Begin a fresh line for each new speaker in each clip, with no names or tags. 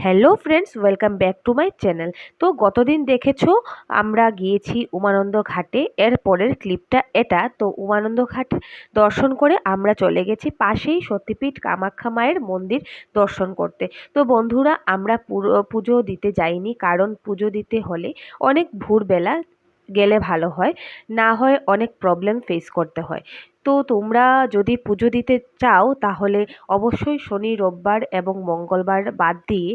Hello friends, welcome back to my channel. তো গতদিন দেখেছো আমরা গিয়েছি উমানন্দ ঘাটে। এর পরের ক্লিপটা এটা। তো উমানন্দ ঘাট দর্শন করে আমরা চলে গেছি পাশেই সতীপীঠ কামাখ্যা মায়ের মন্দির দর্শন করতে। তো বন্ধুরা, আমরা পুজো দিতে যাইনি, কারণ পুজো দিতে হলে অনেক ভোরবেলা গেলে ভালো হয়, না হয় অনেক প্রবলেম ফেস করতে হয়। তো তোমরা যদি পুজো দিতে চাও তাহলে অবশ্যই শনি, রোববার এবং মঙ্গলবার বাদ দিয়ে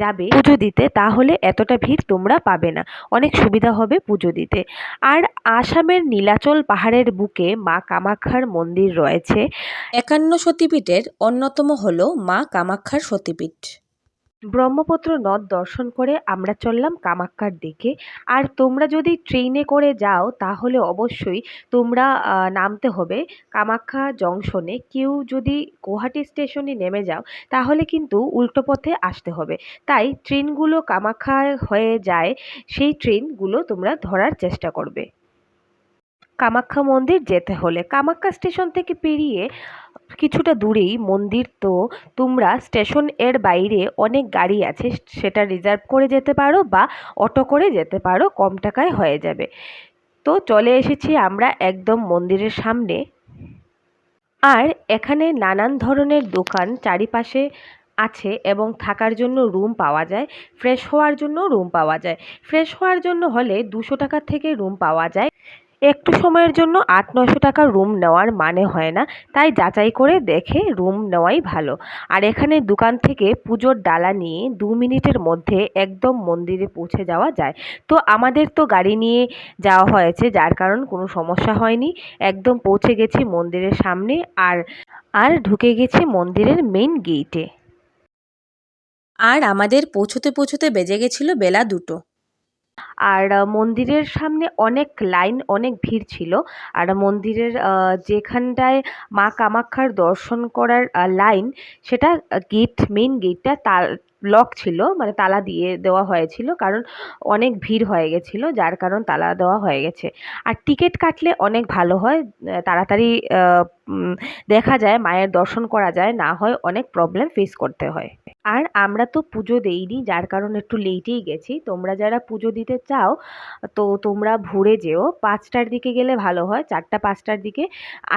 যাবে পুজো দিতে, তাহলে এতটা ভিড় তোমরা পাবে না, অনেক সুবিধা হবে পুজো দিতে। আর আসামের নীলাচল পাহাড়ের বুকে মা কামাখ্যার মন্দির রয়েছে।
৫১ সতীপীঠের অন্যতম হল মা কামাখ্যার সতীপীঠ।
ব্রহ্মপুত্র নদ দর্শন করে আমরা চললাম কামাখ্যার দিকে। আর তোমরা যদি ট্রেনে করে যাও তাহলে অবশ্যই তোমরা নামতে হবে কামাখ্যা জংশনে। কেউ যদি গুয়াহাটি স্টেশনে নেমে যাও তাহলে কিন্তু উল্টো পথে আসতে হবে। তাই ট্রেনগুলো কামাখ্যা হয়ে যায়, সেই ট্রেনগুলো তোমরা ধরার চেষ্টা করবে। কামাখ্যা মন্দির যেতে হলে কামাখ্যা স্টেশন থেকে পেরিয়ে কিছুটা দূরেই মন্দির। তো তোমরা স্টেশন এর বাইরে অনেক গাড়ি আছে, সেটা রিজার্ভ করে যেতে পারো বা অটো করে যেতে পারো, কম টাকায় হয়ে যাবে। তো চলে এসেছি আমরা একদম মন্দিরের সামনে। আর এখানে নানান ধরনের দোকান চারিপাশে আছে এবং থাকার জন্য রুম পাওয়া যায়, ফ্রেশ হওয়ার জন্য রুম পাওয়া যায়। ফ্রেশ হওয়ার জন্য হলে 200 টাকা থেকে রুম পাওয়া যায়। একটু সময়ের জন্য ৮০০-৯০০ টাকার রুম নেওয়ার মানে হয় না, তাই যাচাই করে দেখে রুম নেওয়াই ভালো। আর এখানে দোকান থেকে পুজোর ডালা নিয়ে 2 মিনিটের মধ্যে একদম মন্দিরে পৌঁছে যাওয়া যায়। তো আমাদের তো গাড়ি নিয়ে যাওয়া হয়েছে, যার কারণ কোনো সমস্যা হয়নি। একদম পৌঁছে গেছি মন্দিরের সামনে। আর আর ঢুকে গেছি মন্দিরের মেইন গেটে।
আর আমাদের পৌঁছতে পৌঁছতে বেজে গেছিল বেলা ২টো।
আর মন্দিরের সামনে অনেক লাইন, অনেক ভিড় ছিল। আর মন্দিরের যেখানটায় মা কামাখ্যার দর্শন করার লাইন, সেটা মেইন গেটটা লক ছিল, মানে তালা দিয়ে দেওয়া হয়েছিল, কারণ অনেক ভিড় হয়ে গেছিল, যার কারণ তালা দেওয়া হয়ে গেছে। আর টিকিট কাটলে অনেক ভালো হয়, তাড়াতাড়ি দেখা যায়, মায়ের দর্শন করা যায়, না হয় অনেক প্রবলেম ফেস করতে হয়। আর আমরা তো পুজো দেইনি, যার কারণে একটু লেটেই গেছি। তোমরা যারা পুজো দিতে চাও তো তোমরা ভোরে যেও, 5টার দিকে গেলে ভালো হয়, 4টা-5টার দিকে।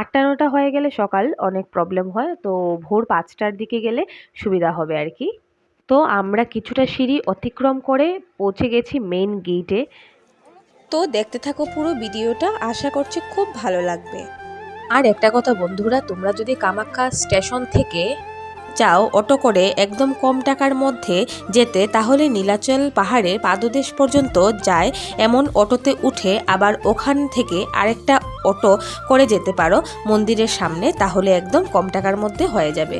8টা-9টা হয়ে গেলে সকাল, অনেক প্রবলেম হয়। তো ভোর 5টার দিকে গেলে সুবিধা হবে আর কি। তো আমরা কিছুটা সিঁড়ি অতিক্রম করে পৌঁছে গেছি মেইন গেটে।
তো দেখতে থাকো পুরো ভিডিওটা, আশা করছি খুব ভালো লাগবে। আর একটা কথা বন্ধুরা, তোমরা যদি কামাখ্যা স্টেশন থেকে চাও অটো করে একদম কম টাকার মধ্যে যেতে, তাহলে নীলাচল পাহাড়ের পাদদেশ পর্যন্ত যায় এমন অটোতে উঠে আবার ওখান থেকে আরেকটা অটো করে যেতে পারো মন্দিরের সামনে, তাহলে একদম কম টাকার মধ্যে হয়ে যাবে।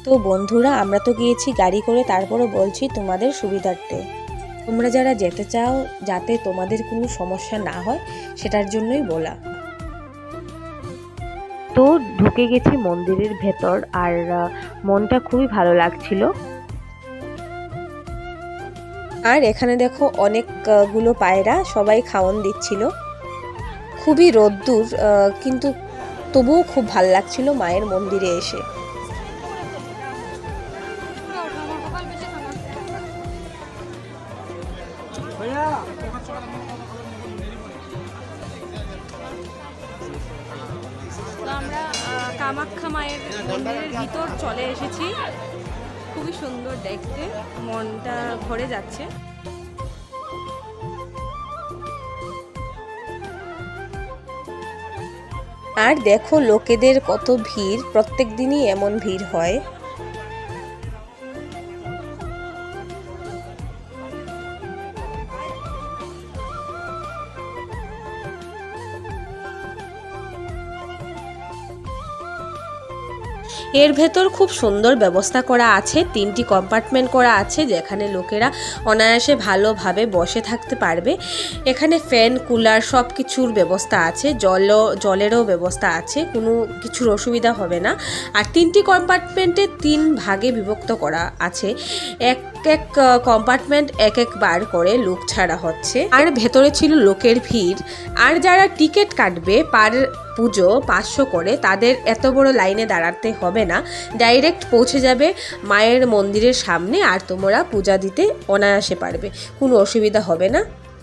তো বন্ধুরা, আমরা তো গিয়েছি গাড়ি করে, তারপরে বলছি তোমাদের সুবিধার্থে, তোমরা যারা যেতে চাও যাতে তোমাদের কোনো সমস্যা না হয় সেটার জন্যই বলা।
তো ঢুকে গেছি মন্দিরের ভেতর। আর মনটা খুবই ভালো লাগছিল।
আর এখানে দেখো অনেকগুলো পায়রা সবাই খাওয়ান দিচ্ছিল। খুবই রোদ্দুর, কিন্তু তবুও খুব ভাল লাগছিল মায়ের মন্দিরে এসে।
তো আমরা কামাখ্যা মায়ের মন্দিরের ভিতর চলে এসেছি। খুবই সুন্দর দেখতে, মনটা ভরে যাচ্ছে।
আর দেখো লোকেদের কত ভিড়, প্রত্যেক দিনই এমন ভিড় হয়। এর ভেতর খুব সুন্দর ব্যবস্থা করা আছে, 3টি কম্পার্টমেন্ট করা আছে, যেখানে লোকেরা অনায়াসে ভালোভাবে বসে থাকতে পারবে। এখানে ফ্যান, কুলার সব কিছুর ব্যবস্থা আছে, জলেরও ব্যবস্থা আছে, কোনো কিছুর অসুবিধা হবে না। আর 3টি কম্পার্টমেন্টে 3 ভাগে বিভক্ত করা আছে। এক কম্পার্টমেন্ট এক বার করে লোক ছাড়া হচ্ছে, আর ভেতরে ছিল লোকের ভিড়। আর যারা টিকিট কাটবে পার পুজো 500 করে, তাদের এত বড় লাইনে দাঁড়াতে হবে না, ডাইরেক্ট পৌঁছে যাবে মায়ের মন্দিরের সামনে, আর তোমরা পূজা দিতে অনায়াসে পারবে, কোনো অসুবিধা হবে না।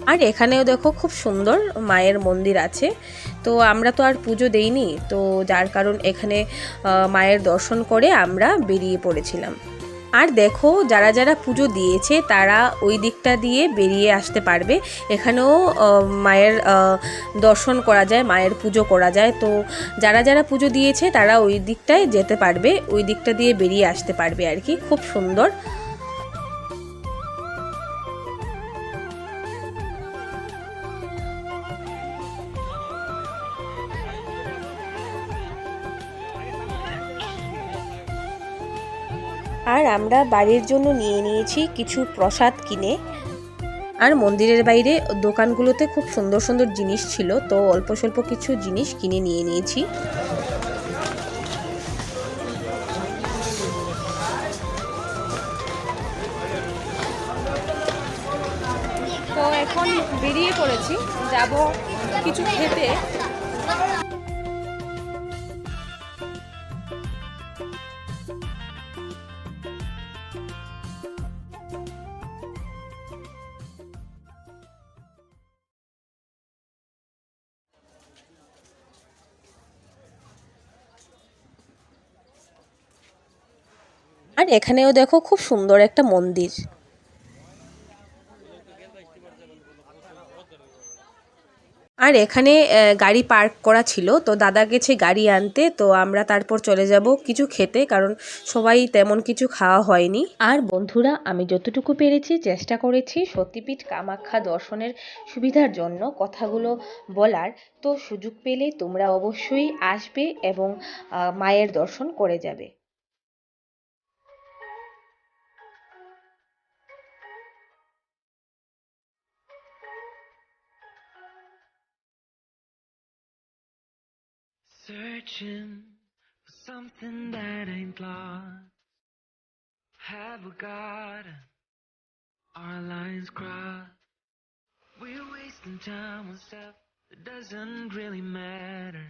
আর এখানেও দেখো খুব সুন্দর মায়ের মন্দির আছে। তো আমরা তো আর পুজো দেইনি, তো যার কারণ এখানে মায়ের দর্শন করে আমরা বেরিয়ে পড়েছিলাম। আর দেখো যারা যারা পুজো দিয়েছে তারা ওই দিকটা দিয়ে বেরিয়ে আসতে পারবে। এখানেও মায়ের দর্শন করা যায়, মায়ের পুজো করা যায়। তো যারা যারা পুজো দিয়েছে তারা ওই দিকটায় যেতে পারবে, ওই দিকটা দিয়ে বেরিয়ে আসতে পারবে আর কি। খুব সুন্দর। আর আমরা বাড়ির জন্য নিয়ে নিয়েছি কিছু প্রসাদ কিনে। আর মন্দিরের বাইরে দোকানগুলোতে খুব সুন্দর সুন্দর জিনিস ছিল, তো অল্প স্বল্প কিছু জিনিস কিনে নিয়ে নিয়েছি।
তো এখন বেরিয়ে পড়েছি, যাব কিছু খেতে।
আর এখানেও দেখো খুব সুন্দর একটা মন্দির। আর এখানে গাড়ি পার্ক করা ছিল, তো দাদা গেছে গাড়ি আনতে, তো আমরা তারপর চলে যাব কিছু খেতে, কারণ সবাই তেমন কিছু খাওয়া হয়নি। আর বন্ধুরা, আমি যতটুকু পেরেছি চেষ্টা করেছি সতীপীঠ কামাখ্যা দর্শনের সুবিধার জন্য কথাগুলো বলার। তো সুযোগ পেলে তোমরা অবশ্যই আসবে এবং মায়ের দর্শন করে যাবে।
Searching for something that ain't lost. Have we forgotten our lines crossed? We're wasting time on stuff that doesn't really matter,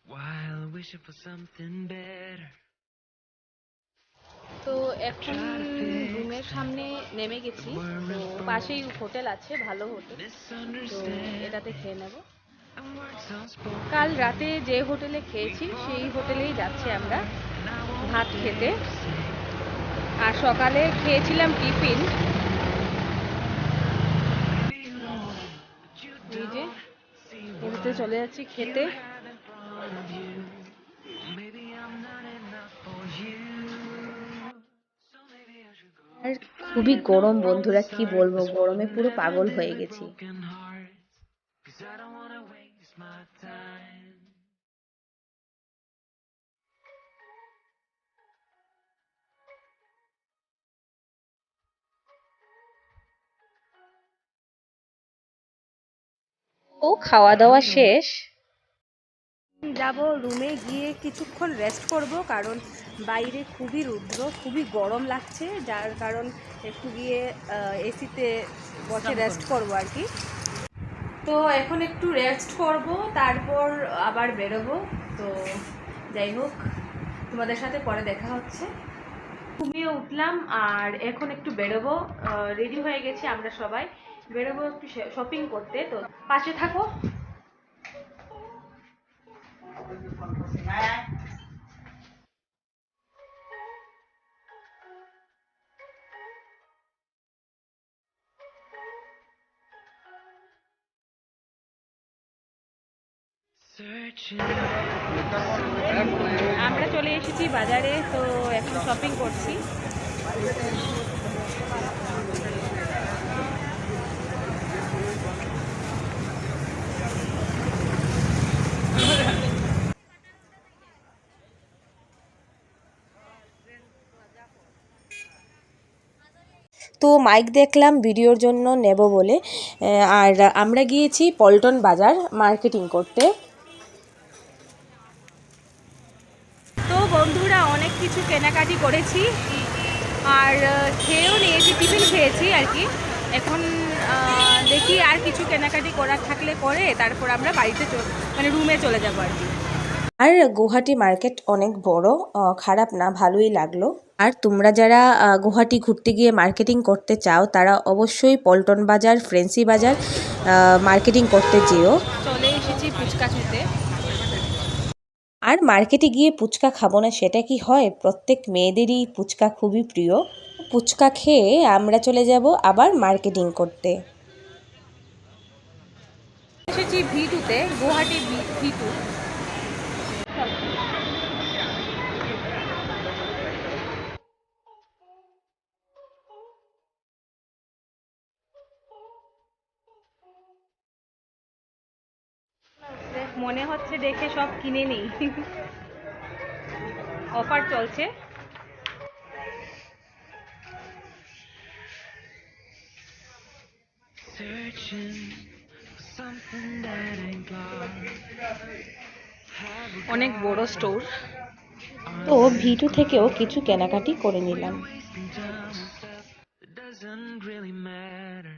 while wishing for something better.
তো এখন রুমের সামনে নেমে গেছি, তো পাশেই হোটেল আছে, ভালো হোটেল, তো এটাতে খেয়ে নেব। কাল রাতে যে হোটেলে খেয়েছি সেই হোটেলেই যাচ্ছি আমরা ভাত খেতে। আর সকালে খেয়েছিলাম টিফিন, এই যে এটাতে চলে যাচ্ছি খেতে।
আর খুবই গরম বন্ধুরা, কি বলবো, গরমে পুরো পাগল হয়ে গেছি। ও খাওয়া দাওয়া শেষ,
যাব রুমে গিয়ে কিছুক্ষণ রেস্ট করব, কারণ বাইরে খুবই রৌদ্র, খুবই গরম লাগছে, যার কারণ একটু গিয়ে এসিতে বসে রেস্ট করব আর কি। তো এখন একটু রেস্ট করব, তারপর আবার বেরোবো। তো যাই হোক, তোমাদের সাথে পরে দেখা হচ্ছে। ঘুমিয়ে উঠলাম আর এখন একটু বেরোবো, রেডি হয়ে গেছি, আমরা সবাই বেরোবো একটু শপিং করতে। তো পাশে থাকো। আমরা চলে এসেছি বাজারে, তো এখন শপিং করছি।
তো মাইক দেখলাম ভিডিওর জন্য নেব বলে, আর আমরা গিয়েছি পল্টন বাজার মার্কেটিং করতে।
তো বন্ধুরা, অনেক কিছু কেনাকাটি করেছি, আর খেয়েও নিয়েছি, টিফিন খেয়েছি আর কি। এখন দেখি আর কিছু কেনাকাটি করার থাকলে করে তারপর আমরা বাড়িতে মানে রুমে চলে যাবো আর কি।
আর গুয়াহাটি মার্কেট অনেক বড়, খারাপ না, ভালোই লাগলো। আর তোমরা যারা গুয়াহাটি ঘুরতে গিয়ে মার্কেটিং করতে চাও তারা অবশ্যই পল্টন বাজার, ফ্রেন্সি বাজার মার্কেটিং করতে যেও।
চলে এসেছি ফুচকা খেতে।
আর মার্কেটে গিয়ে ফুচকা খাবো না সেটা কি হয়? প্রত্যেক মেয়েদেরই ফুচকা খুবই প্রিয়। ফুচকা খেয়ে আমরা চলে যাব আবার মার্কেটিং করতে।
এসেছি V2-তে, গুয়াহাটি V2। মনে হচ্ছে দেখে সব কিনে নিই, অফার চলছে।
Searching for something that ain't lost.
অনেক বড় স্টোর।
তো ভিটু থেকেও কিছু কেনাকাটি করে নিলাম।
Wasting time on stuff that doesn't really matter.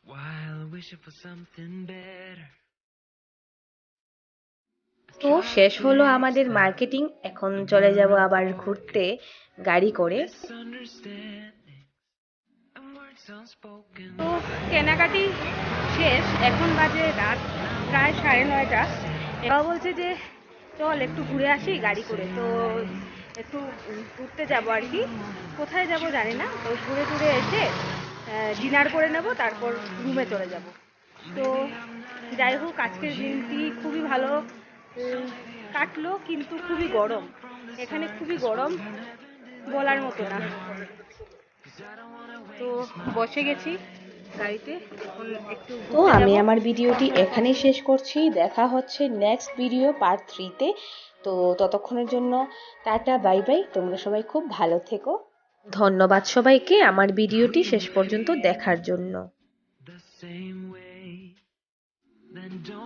While wishing for something better.
তো শেষ হলো আমাদের মার্কেটিং, এখন চলে যাব আবার ঘুরতে গাড়ি করে।
Misunderstandings and words unspoken.
তো কেনাকাটি শেষ, এখন বাজে রাত প্রায় 9:30। এরা বলছে যে চল একটু ঘুরে আসি গাড়ি করে। তো একটু ঘুরতে যাব আর কি, কোথায় যাব জানি না। তো ঘুরে ঘুরে এসে ডিনার করে নেব, তারপর রুমে চলে যাব। তো যাই হোক, আজকের দিনটি খুবই ভালো কাটলো, কিন্তু খুবই গরম এখানে, খুবই গরম, বলার মতো না। তো বসে গেছি গাড়িতে, এখন একটু
তো আমি আমার ভিডিওটি এখানেই শেষ করছি। দেখা হচ্ছে নেক্সট ভিডিও পার্ট 3-তে। তো ততক্ষণের জন্য টাটা, বাই বাই। তোমরা সবাই খুব ভালো থেকো। ধন্যবাদ সবাইকে আমার ভিডিওটি শেষ পর্যন্ত দেখার জন্য।
The same way. Then don't